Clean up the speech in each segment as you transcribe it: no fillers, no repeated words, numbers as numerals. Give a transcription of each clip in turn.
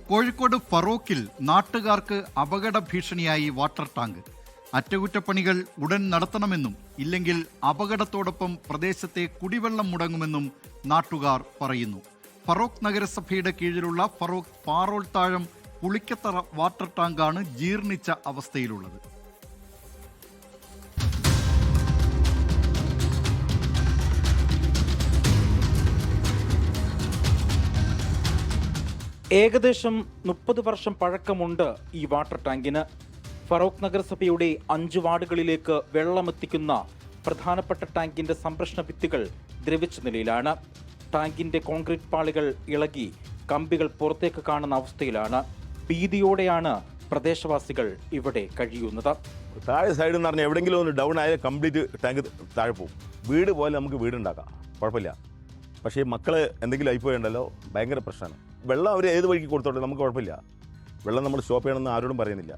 കോഴിക്കോട് ഫറോക്കിൽ നാട്ടുകാർക്ക് അപകട ഭീഷണിയായി വാട്ടർ ടാങ്ക്. അറ്റകുറ്റപ്പണികൾ ഉടൻ നടത്തണമെന്നും ഇല്ലെങ്കിൽ അപകടത്തോടൊപ്പം പ്രദേശത്തെ കുടിവെള്ളം മുടങ്ങുമെന്നും നാട്ടുകാർ പറയുന്നു. ഫറോക്ക് നഗരസഭയുടെ കീഴിലുള്ള ഫറോക്ക് പാറോൾ താഴം പുളിക്കത്തറ വാട്ടർ ടാങ്കാണ് ജീർണിച്ച അവസ്ഥയിലുള്ളത്. ഏകദേശം 30 വർഷം പഴക്കമുണ്ട് ഈ വാട്ടർ ടാങ്കിന്. ഫറോക്ക് നഗരസഭയുടെ 5 വാർഡുകളിലേക്ക് വെള്ളമെത്തിക്കുന്ന പ്രധാനപ്പെട്ട ടാങ്കിന്റെ സംരക്ഷണ ഭിത്തികൾ ദ്രവിച്ച നിലയിലാണ്. ടാങ്കിന്റെ കോൺക്രീറ്റ് പാളികൾ ഇളകി കമ്പികൾ പുറത്തേക്ക് കാണുന്ന അവസ്ഥയിലാണ്. ഭീതിയോടെയാണ് പ്രദേശവാസികൾ ഇവിടെ കഴിയുന്നത്. താഴെ സൈഡിൽ നിന്ന് പറഞ്ഞാൽ എവിടെയെങ്കിലും ഒന്ന് ഡൗൺ ആയ കംപ്ലീറ്റ് ടാങ്ക് താഴെ പോകും. വീട് പോലെ നമുക്ക് വീടുണ്ടാക്കാം, കുഴപ്പമില്ല. പക്ഷേ മക്കൾ എന്തെങ്കിലും ആയിപ്പോയുണ്ടല്ലോ, ഭയങ്കര പ്രശ്നമാണ്. വെള്ളം അവർ ഏത് വഴിക്ക് കൊടുത്തോട്ടെ, നമുക്ക് കുഴപ്പമില്ല. വെള്ളം നമ്മൾ സ്റ്റോപ്പ് ചെയ്യണമെന്ന് ആരോടും പറയുന്നില്ല.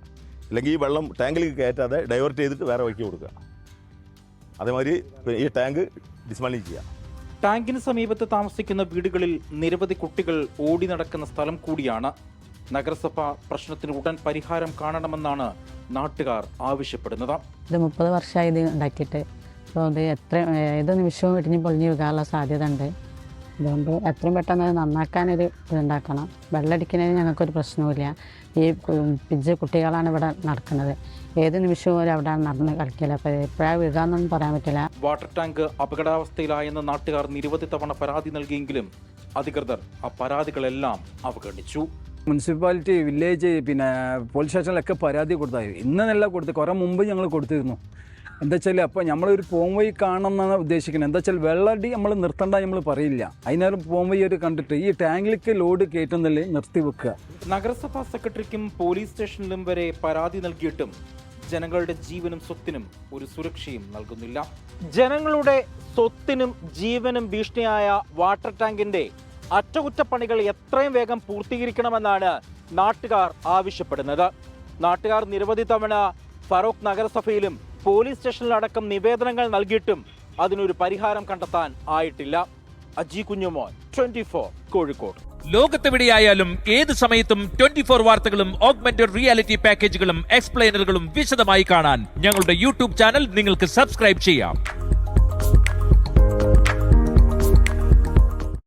അല്ലെങ്കിൽ ഈ വെള്ളം ടാങ്കിലേക്ക് കയറ്റാതെ ഡൈവേർട്ട് ചെയ്തിട്ട് വേറെ വഴിക്ക് കൊടുക്കുക. അതേമാതിരി ഈ ടാങ്ക് ഡിസ്മാൻഡിൽ ചെയ്യുക. ടാങ്കിന് സമീപത്ത് താമസിക്കുന്ന വീടുകളിൽ നിരവധി കുട്ടികൾ ഓടി നടക്കുന്ന സ്ഥലം കൂടിയാണ്. നഗരസഭ പ്രശ്നത്തിന് ഉടൻ പരിഹാരം കാണണമെന്നാണ് നാട്ടുകാർ ആവശ്യപ്പെടുന്നത്. ഇത് 30 വർഷമായി ഇത് ഉണ്ടാക്കിയിട്ട്. അപ്പോൾ ഇത് ഏത് നിമിഷവും ഇടിഞ്ഞ് പൊളിഞ്ഞ് വീഴാനുള്ള സാധ്യത ഉണ്ട്. അതുകൊണ്ട് എത്രയും പെട്ടെന്ന് നന്നാക്കാനൊരു ഇതുണ്ടാക്കണം. വെള്ളമടിക്കുന്നതിന് ഞങ്ങൾക്കൊരു പ്രശ്നവുമില്ല. ഈ പിഞ്ച് കുട്ടികളാണ് ഇവിടെ നടക്കുന്നത്. ഏത് നിമിഷവും അവിടെ നടന്ന് കളിക്കില്ല. അപ്പോൾ എപ്പോഴാണ് വീഴാന്നൊന്നും പറയാൻ പറ്റില്ല. വാട്ടർ ടാങ്ക് അപകടാവസ്ഥയിലായെന്ന് നാട്ടുകാർ നിരവധി തവണ പരാതി നൽകിയെങ്കിലും അധികൃതർ ആ പരാതികളെല്ലാം അവഗണിച്ചു. മുനിസിപ്പാലിറ്റി, വില്ലേജ്, പോലീസ് സ്റ്റേഷനിലൊക്കെ പരാതി കൊടുത്തായി. ഇന്നല്ല കൊടുത്ത്, കുറേ മുമ്പ് ഞങ്ങൾ കൊടുത്തിരുന്നു. എന്താ വെച്ചാൽ അപ്പോൾ നമ്മളൊരു പോം വഴി കാണണം എന്നാണ് ഉദ്ദേശിക്കുന്നത്. എന്താ വെച്ചാൽ വെള്ളടി നമ്മൾ നിർത്തണ്ട നമ്മൾ പറയില്ല. അതിനേരം പോം വഴി ഒരു കണ്ടിട്ട് ഈ ടാങ്കിലേക്ക് ലോഡ് കയറ്റുന്നില്ലേ നിർത്തി വെക്കുക. നഗരസഭാ സെക്രട്ടറിക്കും പോലീസ് സ്റ്റേഷനിലും വരെ പരാതി നൽകിയിട്ടും ജനങ്ങളുടെ ജീവനും സ്വത്തിനും ഒരു സുരക്ഷയും നൽകുന്നില്ല. ജനങ്ങളുടെ സ്വത്തിനും ജീവനും ഭീഷണിയായ വാട്ടർ ടാങ്കിന്റെ അറ്റകുറ്റപ്പണികൾ എത്രയും വേഗം പൂർത്തീകരിക്കണമെന്നാണ് നാട്ടുകാർ ആവശ്യപ്പെടുന്നത്. നാട്ടുകാർ നിരവധി തവണ ഫറോക്ക് നഗരസഭയിലും പോലീസ് സ്റ്റേഷനിലടക്കം നിവേദനങ്ങൾ നൽകിയിട്ടും അതിനൊരു പരിഹാരം കണ്ടെത്താൻ ആയിട്ടില്ല. അജി കുഞ്ഞുമോൻ, 24 കോഴിക്കോട്. ലോകത്തെവിടെയായാലും ഏത് സമയത്തും 24 വാർത്തകളും ഓഗ്മെന്റഡ് റിയാലിറ്റി പാക്കേജുകളും എക്സ്പ്ലെയിനറുകളും വിശദമായി കാണാൻ ഞങ്ങളുടെ യൂട്യൂബ് ചാനൽ നിങ്ങൾക്ക് സബ്സ്ക്രൈബ് ചെയ്യാം.